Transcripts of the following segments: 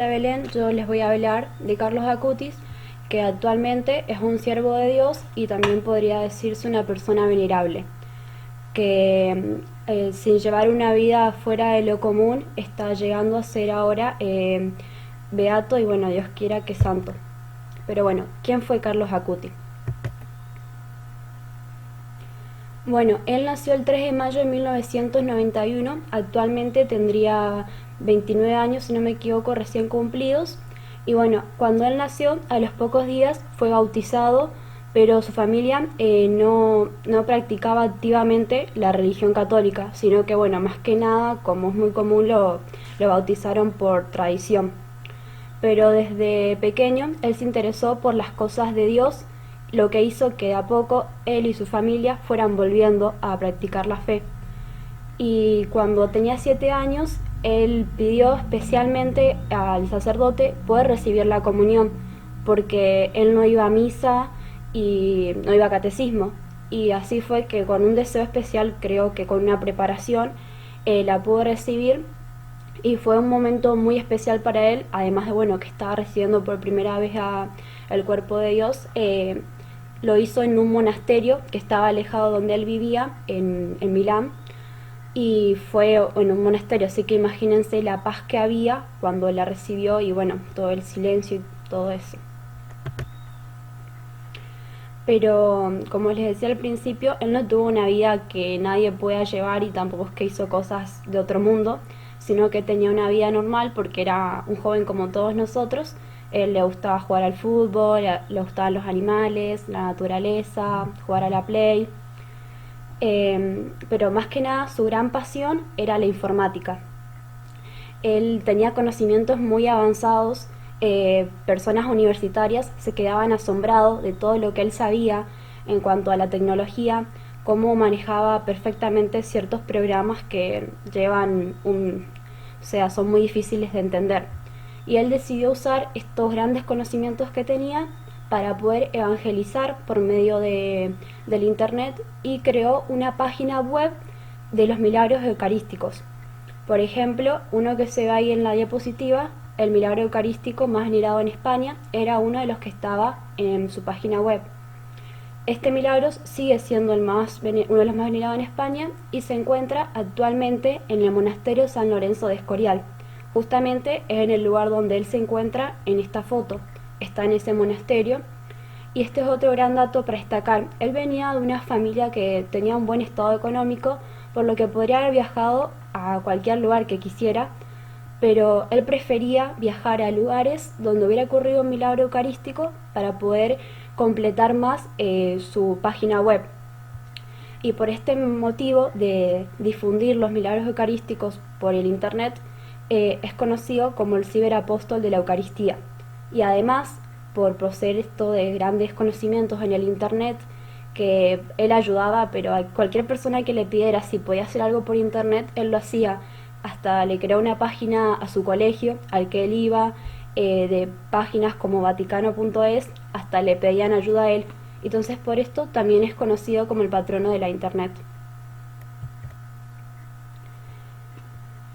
de Belén, yo les voy a hablar de Carlos Acutis, que actualmente es un siervo de Dios y también podría decirse una persona venerable, que sin llevar una vida fuera de lo común está llegando a ser ahora beato y bueno, Dios quiera que santo. Pero bueno, ¿quién fue Carlos Acutis? Bueno, él nació el 3 de mayo de 1991, actualmente tendría 29 años, si no me equivoco, recién cumplidos. Y bueno, cuando él nació, a los pocos días fue bautizado, pero su familia no practicaba activamente la religión católica, sino que bueno, más que nada, como es muy común, lo bautizaron por tradición. Pero desde pequeño él se interesó por las cosas de Dios, lo que hizo que de a poco él y su familia fueran volviendo a practicar la fe. Y cuando tenía 7 años, él pidió especialmente al sacerdote poder recibir la comunión, porque él no iba a misa y no iba a catecismo. Y así fue que con un deseo especial, creo que con una preparación, la pudo recibir y fue un momento muy especial para él, además de bueno que estaba recibiendo por primera vez el cuerpo de Dios. Lo hizo en un monasterio que estaba alejado donde él vivía, en Milán, y fue en un monasterio, así que imagínense la paz que había cuando la recibió y bueno, todo el silencio y todo eso. Pero como les decía al principio, él no tuvo una vida que nadie pueda llevar y tampoco es que hizo cosas de otro mundo, sino que tenía una vida normal porque era un joven como todos nosotros. Él le gustaba jugar al fútbol, le gustaban los animales, la naturaleza, jugar a la play. Pero más que nada su gran pasión era la informática. Él tenía conocimientos muy avanzados, personas universitarias se quedaban asombrados de todo lo que él sabía en cuanto a la tecnología, cómo manejaba perfectamente ciertos programas que o sea, son muy difíciles de entender. Y él decidió usar estos grandes conocimientos que tenía para poder evangelizar por medio del internet y creó una página web de los milagros eucarísticos. Por ejemplo, uno que se ve ahí en la diapositiva, el milagro eucarístico más venerado en España, era uno de los que estaba en su página web. Este milagro sigue siendo uno de los más venerados en España y se encuentra actualmente en el monasterio San Lorenzo de Escorial. Justamente es en el lugar donde él se encuentra en esta foto. Está en ese monasterio. Y este es otro gran dato para destacar. Él venía de una familia que tenía un buen estado económico, por lo que podría haber viajado a cualquier lugar que quisiera, pero él prefería viajar a lugares donde hubiera ocurrido un milagro eucarístico para poder completar más su página web. Y por este motivo de difundir los milagros eucarísticos por el internet, es conocido como el ciberapóstol de la Eucaristía. Y además, por poseer esto de grandes conocimientos en el internet, que él ayudaba, pero a cualquier persona que le pidiera si podía hacer algo por internet, él lo hacía. Hasta le creó una página a su colegio al que él iba, de páginas como vaticano.es, hasta le pedían ayuda a él. Entonces por esto también es conocido como el patrono de la internet.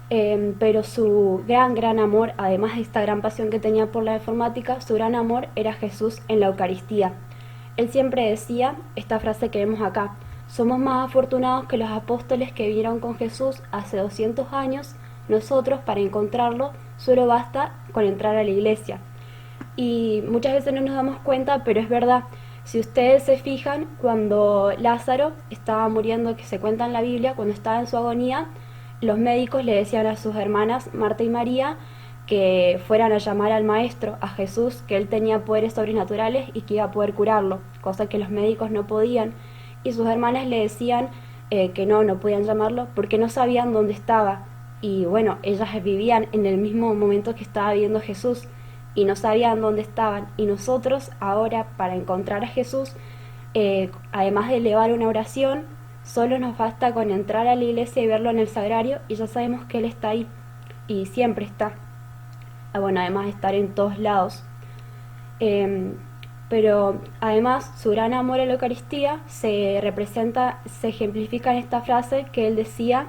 Pero su gran amor, además de esta gran pasión que tenía por la informática, su gran amor era Jesús en la Eucaristía. Él siempre decía esta frase que vemos acá: somos más afortunados que los apóstoles que vinieron con Jesús hace 200 años. Nosotros, para encontrarlo, solo basta con entrar a la iglesia. Y muchas veces no nos damos cuenta, pero es verdad. Si ustedes se fijan, cuando Lázaro estaba muriendo, que se cuenta en la Biblia, cuando estaba en su agonía, los médicos le decían a sus hermanas Marta y María que fueran a llamar al maestro, a Jesús, que él tenía poderes sobrenaturales y que iba a poder curarlo, cosa que los médicos no podían. Y sus hermanas le decían que no podían llamarlo porque no sabían dónde estaba. Y bueno, ellas vivían en el mismo momento que estaba viviendo Jesús y no sabían dónde estaban. Y nosotros ahora, para encontrar a Jesús, además de elevar una oración, solo nos basta con entrar a la iglesia y verlo en el sagrario y ya sabemos que Él está ahí y siempre está. Bueno, además de estar en todos lados. Pero además su gran amor a la Eucaristía se ejemplifica en esta frase que él decía: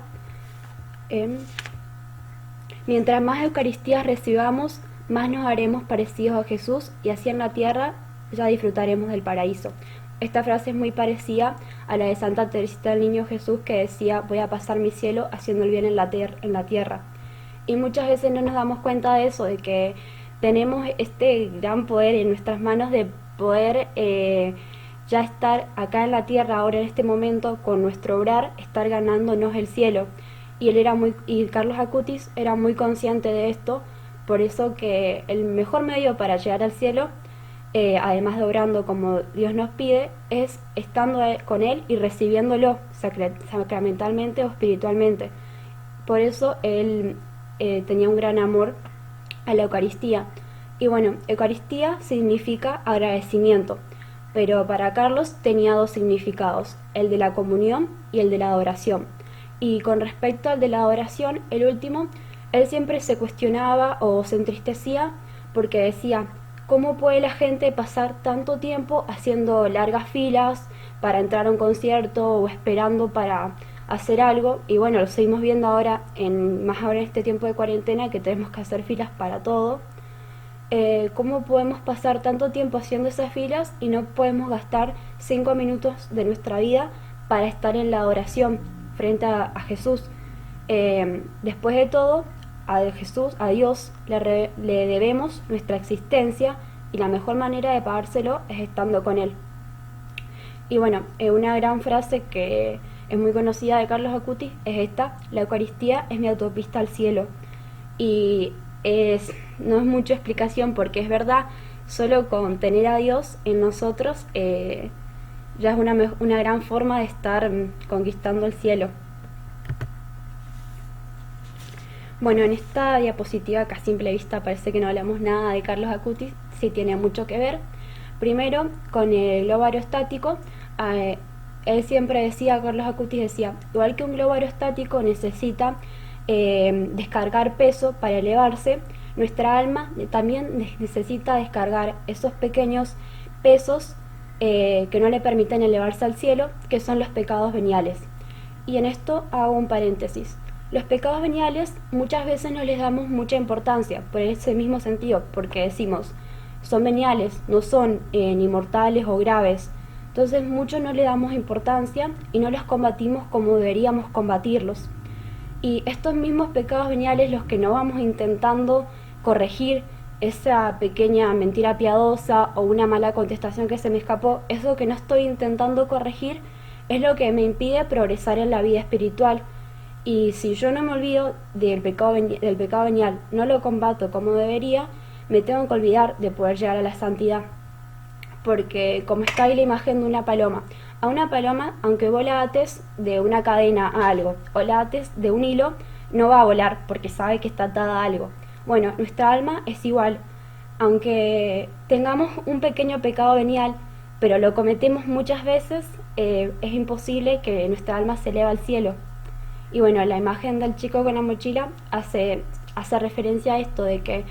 mientras más Eucaristías recibamos, más nos haremos parecidos a Jesús y así en la tierra ya disfrutaremos del paraíso. Esta frase es muy parecida a la de Santa Teresita del Niño Jesús, que decía: voy a pasar mi cielo haciendo el bien en la tierra. Y muchas veces no nos damos cuenta de eso, de que tenemos este gran poder en nuestras manos de poder ya estar acá en la tierra, ahora en este momento, con nuestro obrar, estar ganándonos el cielo. Y Carlos Acutis era muy consciente de esto, por eso que el mejor medio para llegar al cielo, además de obrando como Dios nos pide, es estando con Él y recibiéndolo sacramentalmente o espiritualmente. Por eso él tenía un gran amor a la Eucaristía. Y bueno, Eucaristía significa agradecimiento, pero para Carlos tenía dos significados: el de la comunión y el de la adoración. Y con respecto al de la adoración, el último, él siempre se cuestionaba o se entristecía porque decía: ¿cómo puede la gente pasar tanto tiempo haciendo largas filas para entrar a un concierto o esperando para hacer algo? Y bueno, lo seguimos viendo ahora, más ahora en este tiempo de cuarentena, que tenemos que hacer filas para todo. ¿Cómo podemos pasar tanto tiempo haciendo esas filas y no podemos gastar 5 minutos de nuestra vida para estar en la adoración frente a Jesús? Después de todo, a Jesús, a Dios, le debemos nuestra existencia, y la mejor manera de pagárselo es estando con Él. Y bueno, una gran frase que es muy conocida de Carlos Acutis es esta: la Eucaristía es mi autopista al cielo. Y no es mucha explicación, porque es verdad, solo con tener a Dios en nosotros ya es una gran forma de estar conquistando el cielo. Bueno, en esta diapositiva, que a simple vista parece que no hablamos nada de Carlos Acutis, sí tiene mucho que ver. Primero, con el globo aerostático, él siempre decía, Carlos Acutis decía: igual que un globo aerostático necesita descargar peso para elevarse, nuestra alma también necesita descargar esos pequeños pesos que no le permiten elevarse al cielo, que son los pecados veniales. Y en esto hago un paréntesis. Los pecados veniales muchas veces no les damos mucha importancia, por ese mismo sentido, porque decimos: son veniales, no son ni mortales o graves. Entonces mucho no le damos importancia y no los combatimos como deberíamos combatirlos. Y estos mismos pecados veniales, los que no vamos intentando corregir, esa pequeña mentira piadosa o una mala contestación que se me escapó, eso que no estoy intentando corregir, es lo que me impide progresar en la vida espiritual. Y si yo no me olvido del pecado venial, no lo combato como debería, me tengo que olvidar de poder llegar a la santidad. Porque como está ahí la imagen de una paloma, a una paloma, aunque vos la ates de una cadena a algo o la ates de un hilo, no va a volar porque sabe que está atada a algo. Bueno, nuestra alma es igual. Aunque tengamos un pequeño pecado venial, pero lo cometemos muchas veces, es imposible que nuestra alma se eleve al cielo. Y bueno, la imagen del chico con la mochila hace referencia a esto, de que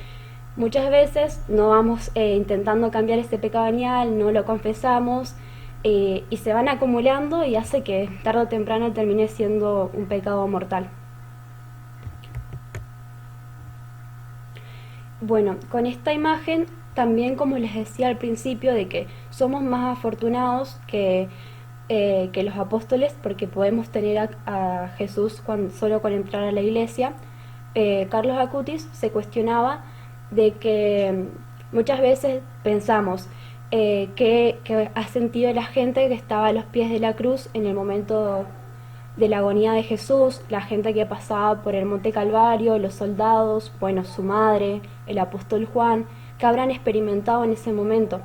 muchas veces no vamos intentando cambiar este pecado venial, no lo confesamos, y se van acumulando y hace que tarde o temprano termine siendo un pecado mortal. Bueno, con esta imagen también, como les decía al principio, de que somos más afortunados que los apóstoles, porque podemos tener a Jesús solo con entrar a la iglesia. Carlos Acutis se cuestionaba de que muchas veces pensamos que ha sentido la gente que estaba a los pies de la cruz en el momento de la agonía de Jesús, la gente que pasaba por el Monte Calvario, los soldados, bueno, su madre, el apóstol Juan, que habrán experimentado en ese momento.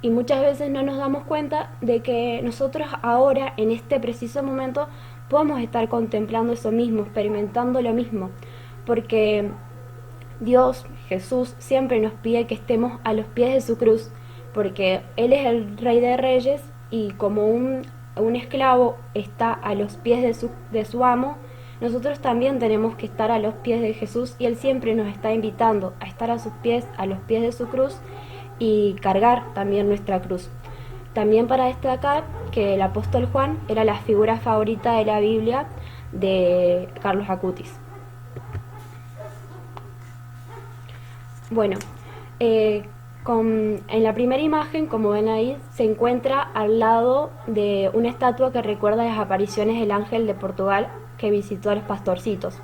Y muchas veces no nos damos cuenta de que nosotros ahora, en este preciso momento, podemos estar contemplando eso mismo, experimentando lo mismo, porque Dios, Jesús, siempre nos pide que estemos a los pies de su cruz, porque Él es el Rey de Reyes, y como un esclavo está a los pies de su amo, nosotros también tenemos que estar a los pies de Jesús, y Él siempre nos está invitando a estar a sus pies, a los pies de su cruz, y cargar también nuestra cruz. También para destacar que el apóstol Juan era la figura favorita de la Biblia de Carlos Acutis. Bueno, eh, en la primera imagen, como ven ahí, se encuentra al lado de una estatua que recuerda las apariciones del ángel de Portugal que visitó a los pastorcitos.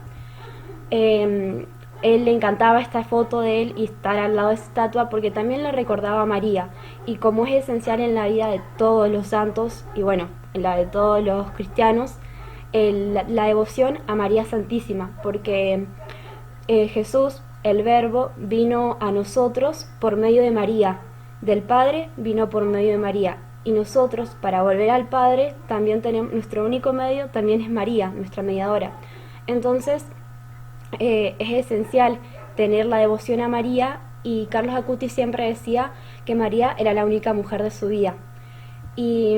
Eh, Él le encantaba esta foto de él y estar al lado de esa estatua porque también le recordaba a María. Y como es esencial en la vida de todos los santos y bueno, en la de todos los cristianos, la devoción a María Santísima, porque Jesús, el Verbo, vino a nosotros por medio de María. Del Padre vino por medio de María. Y nosotros, para volver al Padre, también tenemos nuestro único medio, también es María, nuestra mediadora. Entonces, es esencial tener la devoción a María y Carlos Acutis siempre decía que María era la única mujer de su vida. Y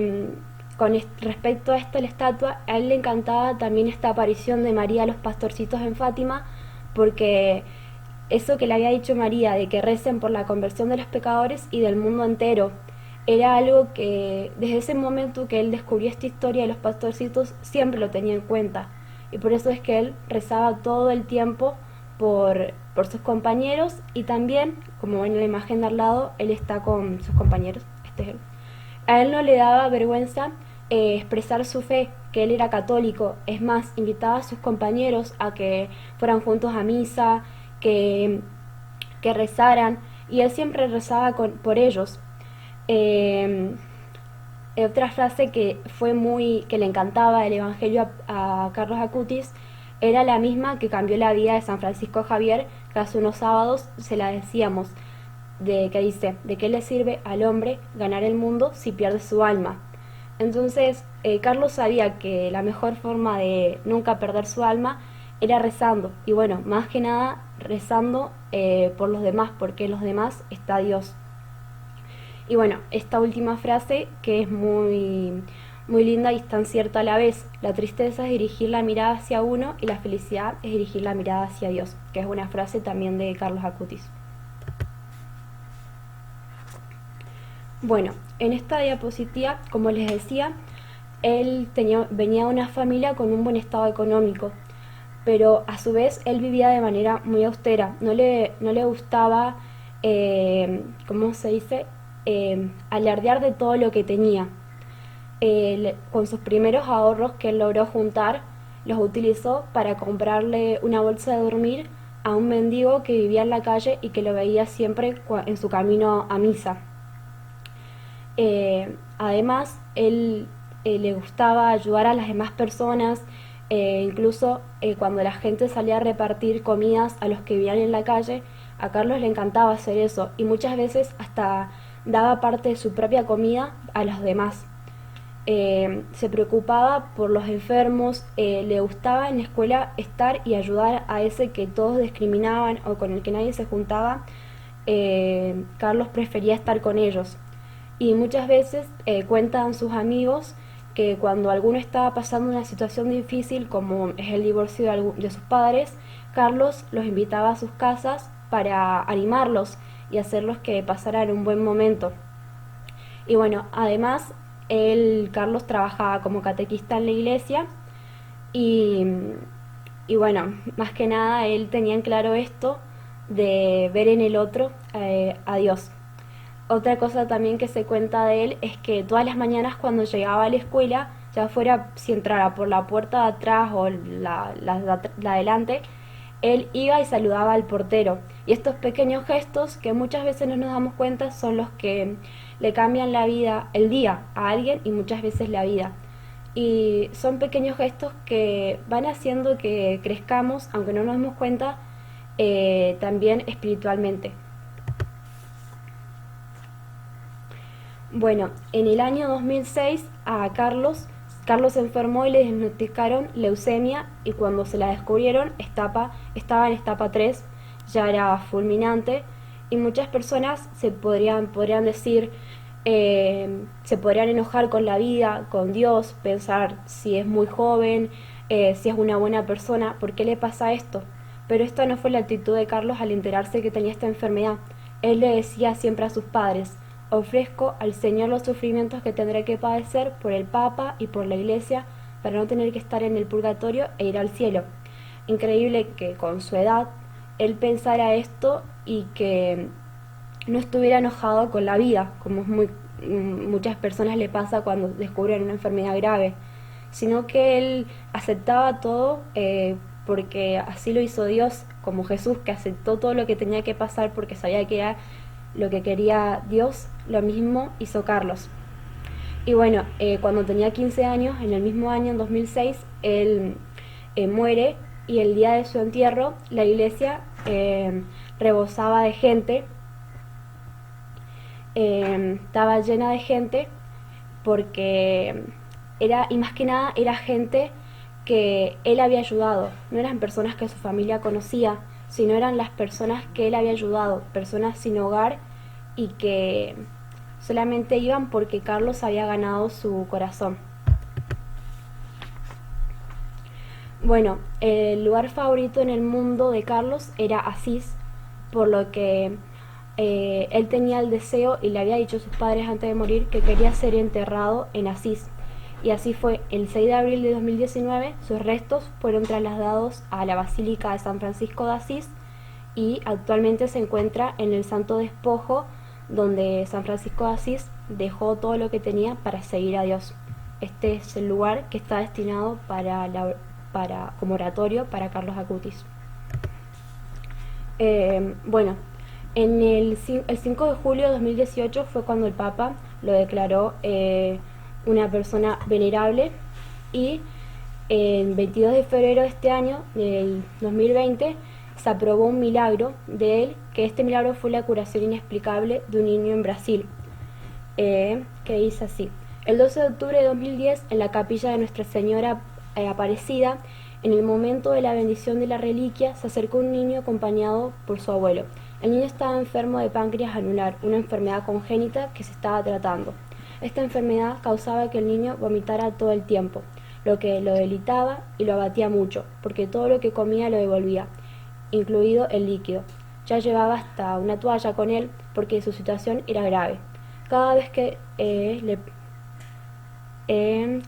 con respecto a esto, la estatua, a él le encantaba también esta aparición de María a los pastorcitos en Fátima, porque eso que le había dicho María de que recen por la conversión de los pecadores y del mundo entero, era algo que desde ese momento que él descubrió esta historia de los pastorcitos siempre lo tenía en cuenta. Y por eso es que él rezaba todo el tiempo por sus compañeros y también, como ven en la imagen de al lado, él está con sus compañeros. Este es él. A él no le daba vergüenza expresar su fe, que él era católico. Es más, invitaba a sus compañeros a que fueran juntos a misa, que, que rezaran, y él siempre rezaba por ellos. Eh, Otra frase que fue que le encantaba del Evangelio a Carlos Acutis era la misma que cambió la vida de San Francisco Javier, que hace unos sábados se la decíamos, de que dice, ¿de qué le sirve al hombre ganar el mundo si pierde su alma? Entonces, Carlos sabía que la mejor forma de nunca perder su alma era rezando, y bueno, más que nada rezando por los demás, porque en los demás está Dios. Y bueno, esta última frase que es muy linda y tan cierta a la vez. La tristeza es dirigir la mirada hacia uno y la felicidad es dirigir la mirada hacia Dios, que es una frase también de Carlos Acutis. Bueno, en esta diapositiva, como les decía, venía de una familia con un buen estado económico, pero a su vez él vivía de manera muy austera. No le gustaba, ¿cómo se dice? Alardear de todo lo que tenía. Con sus primeros ahorros que él logró juntar, los utilizó para comprarle una bolsa de dormir a un mendigo que vivía en la calle y que lo veía siempre en su camino a misa. Además, él le gustaba ayudar a las demás personas, incluso cuando la gente salía a repartir comidas a los que vivían en la calle, a Carlos le encantaba hacer eso y muchas veces hasta daba parte de su propia comida a los demás. Se preocupaba por los enfermos, le gustaba en la escuela estar y ayudar a ese que todos discriminaban o con el que nadie se juntaba. Carlos prefería estar con ellos. Y muchas veces cuentan sus amigos que cuando alguno estaba pasando una situación difícil, como es el divorcio de sus padres, Carlos los invitaba a sus casas para animarlos y hacerlos que pasaran un buen momento. Y bueno, además, Carlos trabajaba como catequista en la iglesia y, y bueno, más que nada él tenía en claro esto de ver en el otro a Dios. Otra cosa también que se cuenta de él es que todas las mañanas cuando llegaba a la escuela, ya fuera si entrara por la puerta de atrás o la de adelante, él iba y saludaba al portero. Y estos pequeños gestos que muchas veces no nos damos cuenta son los que le cambian la vida, el día a alguien y muchas veces la vida. Y son pequeños gestos que van haciendo que crezcamos, aunque no nos demos cuenta, también espiritualmente. Bueno, en el año 2006 a Carlos se enfermó y le diagnosticaron leucemia y cuando se la descubrieron estaba en etapa 3, ya era fulminante y muchas personas podrían decir, se podrían enojar con la vida, con Dios, pensar si es muy joven, si es una buena persona, ¿por qué le pasa esto? Pero esta no fue la actitud de Carlos al enterarse que tenía esta enfermedad. Él le decía siempre a sus padres, ofrezco al Señor los sufrimientos que tendré que padecer por el Papa y por la Iglesia para no tener que estar en el purgatorio e ir al cielo. Increíble que con su edad él pensara esto y que no estuviera enojado con la vida, como muchas personas le pasa cuando descubren una enfermedad grave, sino que él aceptaba todo porque así lo hizo Dios, como Jesús, que aceptó todo lo que tenía que pasar porque sabía que era lo que quería Dios. Lo mismo hizo Carlos. Y bueno, cuando tenía 15 años, en el mismo año, en 2006, él muere, y el día de su entierro la iglesia rebosaba de gente, estaba llena de gente porque era, y más que nada era gente que él había ayudado, no eran personas que su familia conocía, sino eran las personas que él había ayudado, personas sin hogar y que solamente iban porque Carlos había ganado su corazón. Bueno, el lugar favorito en el mundo de Carlos era Asís, por lo que él tenía el deseo y le había dicho a sus padres antes de morir que quería ser enterrado en Asís. Y así fue. El 6 de abril de 2019 sus restos fueron trasladados a la Basílica de San Francisco de Asís y actualmente se encuentra en el Santo Despojo, donde San Francisco de Asís dejó todo lo que tenía para seguir a Dios. Este es el lugar que está destinado como oratorio para Carlos Acutis. Bueno, el 5 de julio de 2018 fue cuando el Papa lo declaró una persona venerable, y el 22 de febrero de este año, del 2020, se aprobó un milagro de él, que este milagro fue la curación inexplicable de un niño en Brasil, que dice así: el 12 de octubre de 2010, en la capilla de Nuestra Señora Aparecida, en el momento de la bendición de la reliquia, se acercó un niño acompañado por su abuelo. El niño estaba enfermo de páncreas anular, una enfermedad congénita que se estaba tratando. Esta enfermedad causaba que el niño vomitara todo el tiempo, lo que lo debilitaba y lo abatía mucho, porque todo lo que comía lo devolvía, incluido el líquido. Ya llevaba hasta una toalla con él porque su situación era grave. Cada vez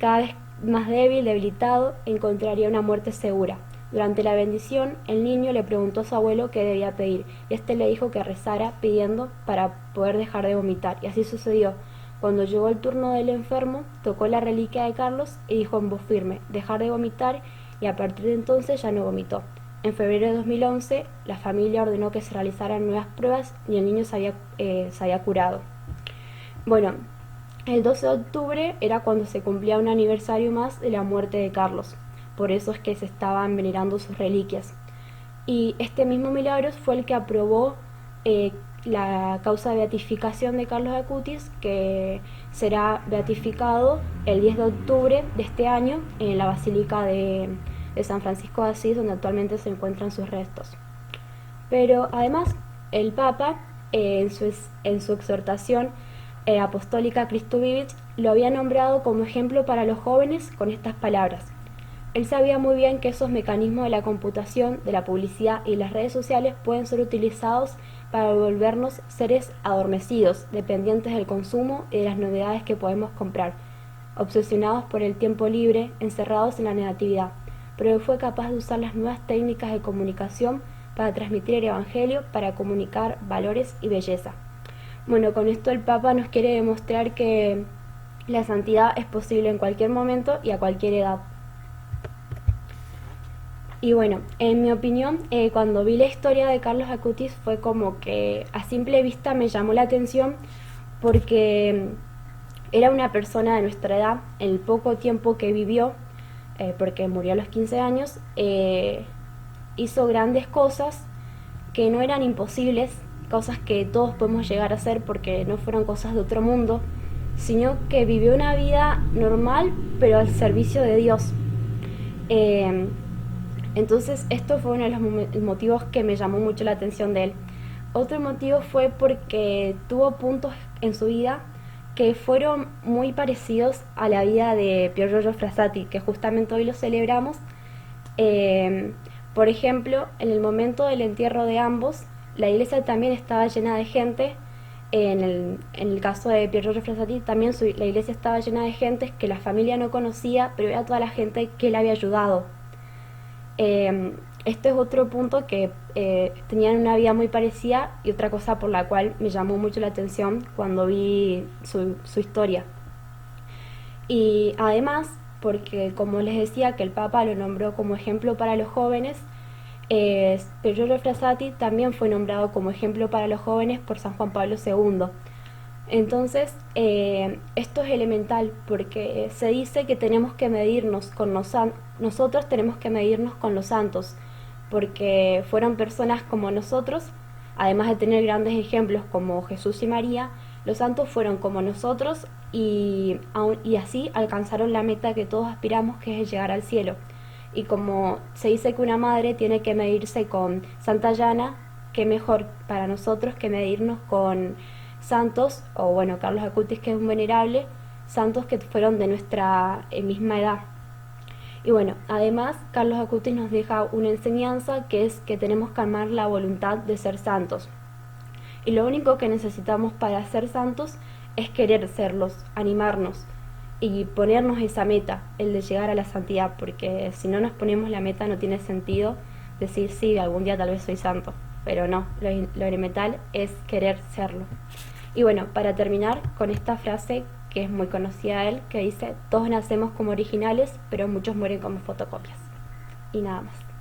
cada vez más débil, debilitado, encontraría una muerte segura. Durante la bendición, el niño le preguntó a su abuelo qué debía pedir, y este le dijo que rezara pidiendo para poder dejar de vomitar, y así sucedió. Cuando llegó el turno del enfermo, tocó la reliquia de Carlos y dijo en voz firme: dejar de vomitar, y a partir de entonces ya no vomitó. En febrero de 2011, la familia ordenó que se realizaran nuevas pruebas y el niño se había curado. Bueno, el 12 de octubre era cuando se cumplía un aniversario más de la muerte de Carlos. Por eso es que se estaban venerando sus reliquias. Y este mismo milagro fue el que aprobó la causa de beatificación de Carlos Acutis, que será beatificado el 10 de octubre de este año en la Basílica de San Francisco de Asís, donde actualmente se encuentran sus restos. Pero además, el Papa, en su exhortación apostólica Christo Vivit, lo había nombrado como ejemplo para los jóvenes con estas palabras: él sabía muy bien que esos mecanismos de la computación, de la publicidad y las redes sociales pueden ser utilizados para volvernos seres adormecidos, dependientes del consumo y de las novedades que podemos comprar, obsesionados por el tiempo libre, encerrados en la negatividad. Pero él fue capaz de usar las nuevas técnicas de comunicación para transmitir el Evangelio, para comunicar valores y belleza. Bueno, con esto el Papa nos quiere demostrar que la santidad es posible en cualquier momento y a cualquier edad. Y bueno, en mi opinión, cuando vi la historia de Carlos Acutis fue como que a simple vista me llamó la atención, porque era una persona de nuestra edad, en el poco tiempo que vivió, porque murió a los 15 años, hizo grandes cosas que no eran imposibles, cosas que todos podemos llegar a hacer porque no fueron cosas de otro mundo, sino que vivió una vida normal pero al servicio de Dios. Entonces esto fue uno de los motivos que me llamó mucho la atención de él. Otro motivo fue porque tuvo puntos en su vida que fueron muy parecidos a la vida de Pier Giorgio Frassati, que justamente hoy lo celebramos. Por ejemplo, en el momento del entierro de ambos, la iglesia también estaba llena de gente. En el caso de Pier Giorgio Frassati, también la iglesia estaba llena de gente que la familia no conocía, pero era toda la gente que él había ayudado. Este es otro punto que tenían una vida muy parecida y otra cosa por la cual me llamó mucho la atención cuando vi su historia. Y además, porque como les decía que el Papa lo nombró como ejemplo para los jóvenes, Giorgio Frassati también fue nombrado como ejemplo para los jóvenes por San Juan Pablo II. Entonces, esto es elemental porque se dice que tenemos que medirnos con nosotros tenemos que medirnos con los santos, porque fueron personas como nosotros, además de tener grandes ejemplos como Jesús y María, los santos fueron como nosotros y así alcanzaron la meta que todos aspiramos, que es llegar al cielo. Y como se dice que una madre tiene que medirse con Santa Llana, qué mejor para nosotros que medirnos con santos, o bueno, Carlos Acutis, que es un venerable, santos que fueron de nuestra misma edad. Y bueno, además Carlos Acutis nos deja una enseñanza que es que tenemos que amar la voluntad de ser santos. Y lo único que necesitamos para ser santos es querer serlos, animarnos y ponernos esa meta, el de llegar a la santidad, porque si no nos ponemos la meta no tiene sentido decir sí, algún día tal vez soy santo, pero no, lo elemental es querer serlo. Y bueno, para terminar con esta frase que es muy conocida de él, que dice: todos nacemos como originales, pero muchos mueren como fotocopias. Y nada más.